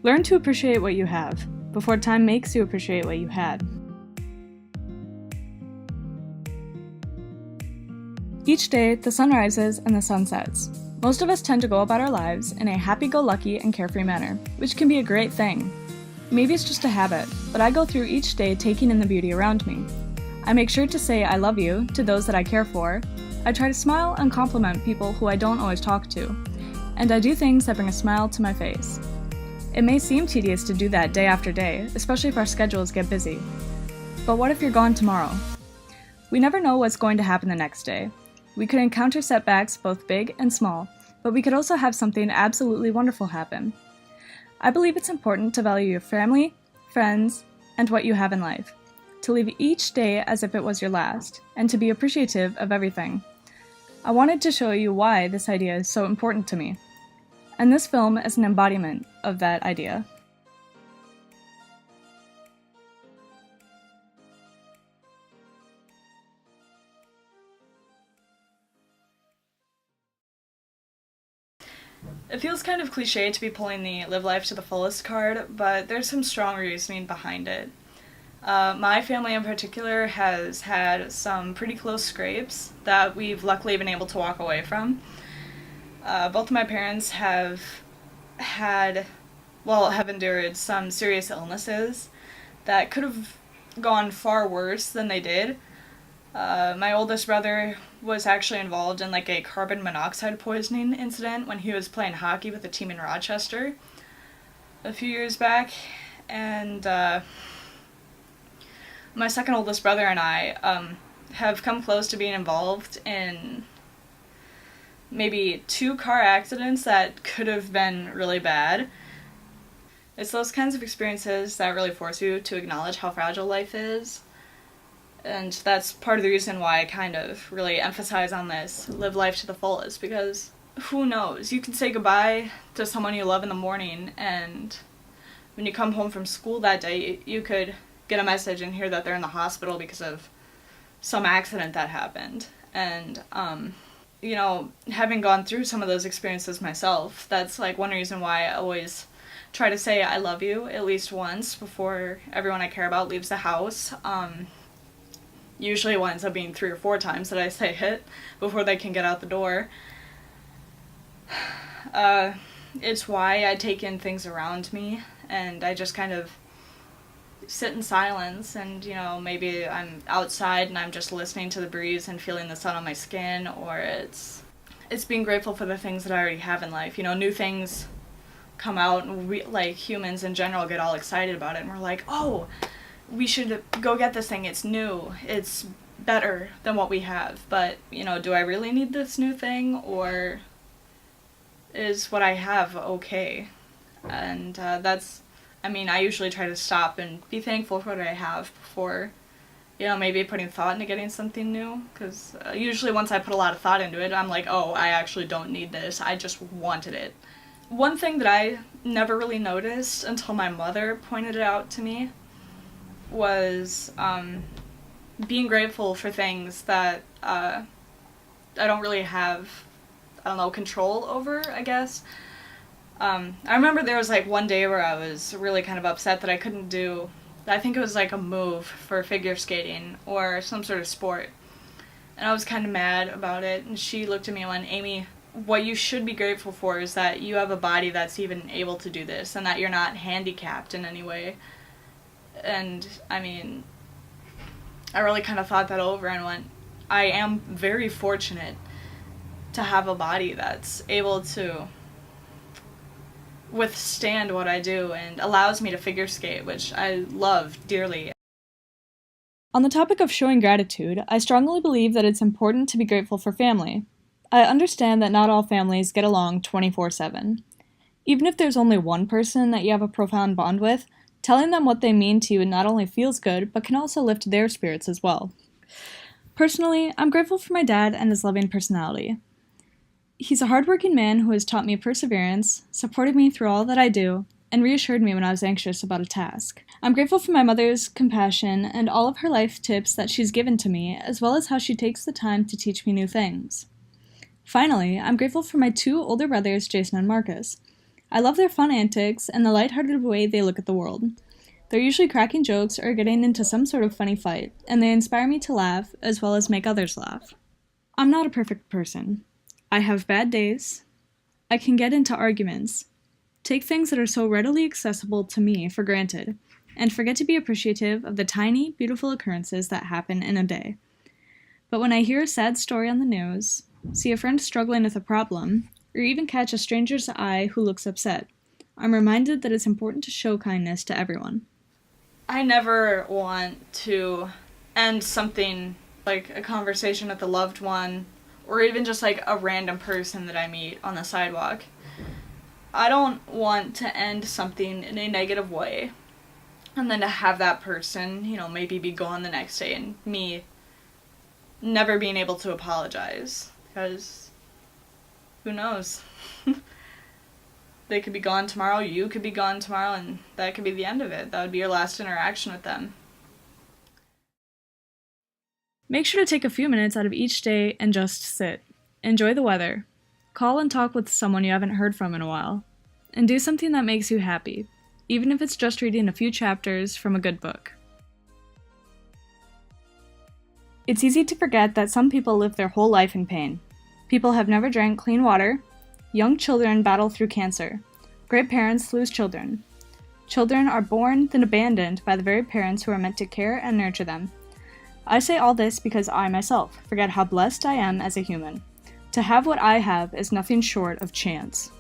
Learn to appreciate what you have, before time makes you appreciate what you had. Each day, the sun rises and the sun sets. Most of us tend to go about our lives in a happy-go-lucky and carefree manner, which can be a great thing. Maybe it's just a habit, but I go through each day taking in the beauty around me. I make sure to say I love you to those that I care for. I try to smile and compliment people who I don't always talk to. And I do things that bring a smile to my face. It may seem tedious to do that day after day, especially if our schedules get busy. But what if you're gone tomorrow? We never know what's going to happen the next day. We could encounter setbacks, both big and small, but we could also have something absolutely wonderful happen. I believe it's important to value your family, friends, and what you have in life, to live each day as if it was your last, and to be appreciative of everything. I wanted to show you why this idea is so important to me, and this film is an embodiment of that idea. It feels kind of cliche to be pulling the live life to the fullest card, but there's some strong reasoning behind it. My family in particular has had some pretty close scrapes that we've luckily been able to walk away from. Both of my parents have endured some serious illnesses that could have gone far worse than they did. My oldest brother was actually involved in like a carbon monoxide poisoning incident when he was playing hockey with a team in Rochester a few years back, and my second oldest brother and I have come close to being involved in maybe 2 car accidents that could have been really bad. It's those kinds of experiences that really force you to acknowledge how fragile life is. And that's part of the reason why I kind of really emphasize on this, live life to the fullest, because who knows? You can say goodbye to someone you love in the morning, and when you come home from school that day, you could get a message and hear that they're in the hospital because of some accident that happened. And, having gone through some of those experiences myself, that's like one reason why I always try to say I love you at least once before everyone I care about leaves the house. Usually it winds up being 3 or 4 times that I say it before they can get out the door. It's why I take in things around me, and I just kind of sit in silence, and, maybe I'm outside and I'm just listening to the breeze and feeling the sun on my skin, or it's being grateful for the things that I already have in life. New things come out, and we, like humans in general, get all excited about it, and we're like, oh, we should go get this thing, it's new, it's better than what we have. But, do I really need this new thing, or is what I have okay? And I usually try to stop and be thankful for what I have before, maybe putting thought into getting something new, because usually once I put a lot of thought into it, I'm like, oh, I actually don't need this, I just wanted it. One thing that I never really noticed until my mother pointed it out to me was being grateful for things that I don't really have, control over, I guess. I remember there was like one day where I was really kind of upset that I couldn't do, I think it was like a move for figure skating or some sort of sport. And I was kind of mad about it, and she looked at me and went, Amy, what you should be grateful for is that you have a body that's even able to do this, and that you're not handicapped in any way. And, I really kind of thought that over and went, I am very fortunate to have a body that's able to withstand what I do and allows me to figure skate, which I love dearly. On the topic of showing gratitude, I strongly believe that it's important to be grateful for family. I understand that not all families get along 24/7. Even if there's only one person that you have a profound bond with, telling them what they mean to you not only feels good, but can also lift their spirits as well. Personally, I'm grateful for my dad and his loving personality. He's a hardworking man who has taught me perseverance, supported me through all that I do, and reassured me when I was anxious about a task. I'm grateful for my mother's compassion and all of her life tips that she's given to me, as well as how she takes the time to teach me new things. Finally, I'm grateful for my 2 older brothers, Jason and Marcus. I love their fun antics and the lighthearted way they look at the world. They're usually cracking jokes or getting into some sort of funny fight, and they inspire me to laugh as well as make others laugh. I'm not a perfect person. I have bad days. I can get into arguments, take things that are so readily accessible to me for granted, and forget to be appreciative of the tiny, beautiful occurrences that happen in a day. But when I hear a sad story on the news, see a friend struggling with a problem, or even catch a stranger's eye who looks upset, I'm reminded that it's important to show kindness to everyone. I never want to end something like a conversation with a loved one, or even just like a random person that I meet on the sidewalk. I don't want to end something in a negative way, and then to have that person, maybe be gone the next day, and me never being able to apologize, because who knows? They could be gone tomorrow, you could be gone tomorrow, and that could be the end of it. That would be your last interaction with them. Make sure to take a few minutes out of each day and just sit. Enjoy the weather. Call and talk with someone you haven't heard from in a while. And do something that makes you happy, even if it's just reading a few chapters from a good book. It's easy to forget that some people live their whole life in pain. People have never drank clean water. Young children battle through cancer. Great parents lose children. Children are born, then abandoned by the very parents who are meant to care and nurture them. I say all this because I myself forget how blessed I am as a human. To have what I have is nothing short of chance.